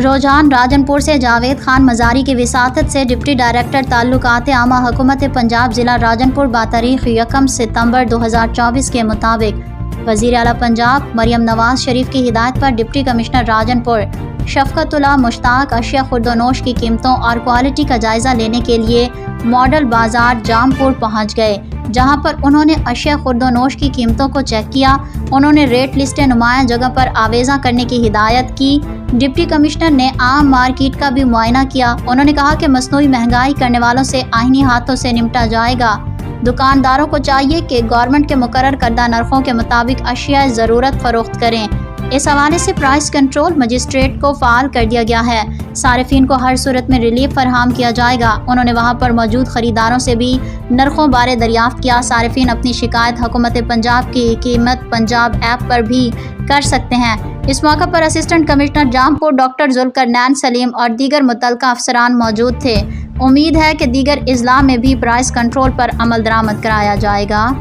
رجحان راجنپور سے جاوید خان مزاری کی وساطت سے ڈپٹی ڈائریکٹر تعلقات عامہ حکومت پنجاب ضلع راجنپور بتاریخ 1 ستمبر 2024 کے مطابق وزیر اعلیٰ پنجاب مریم نواز شریف کی ہدایت پر ڈپٹی کمشنر راجنپور شفقت اللہ مشتاق اشیاء خورد و نوش کی قیمتوں اور کوالٹی کا جائزہ لینے کے لیے ماڈل بازار جامپور پہنچ گئے، جہاں پر انہوں نے اشیاء خورد و نوش کی قیمتوں کو چیک کیا۔ انہوں نے ریٹ لسٹیں نمایاں جگہ پر آویزاں کرنے کی ہدایت کی۔ ڈپٹی کمشنر نے عام مارکیٹ کا بھی معائنہ کیا۔ انہوں نے کہا کہ مصنوعی مہنگائی کرنے والوں سے آئینی ہاتھوں سے نمٹا جائے گا۔ دکانداروں کو چاہیے کہ گورنمنٹ کے مقرر کردہ نرخوں کے مطابق اشیاء ضرورت فروخت کریں۔ اس حوالے سے پرائس کنٹرول مجسٹریٹ کو فعال کر دیا گیا ہے۔ صارفین کو ہر صورت میں ریلیف فراہم کیا جائے گا۔ انہوں نے وہاں پر موجود خریداروں سے بھی نرخوں بارے دریافت کیا۔ صارفین اپنی شکایت حکومت پنجاب کی قیمت پنجاب ایپ پر بھی کر سکتے ہیں۔ اس موقع پر assistant commissioner Jampur doctor Zulqarnain Saleem اور دیگر متعلقہ افسران موجود تھے۔ امید ہے کہ دیگر اضلاع میں بھی پرائس کنٹرول پر عمل درآمد کرایا جائے گا۔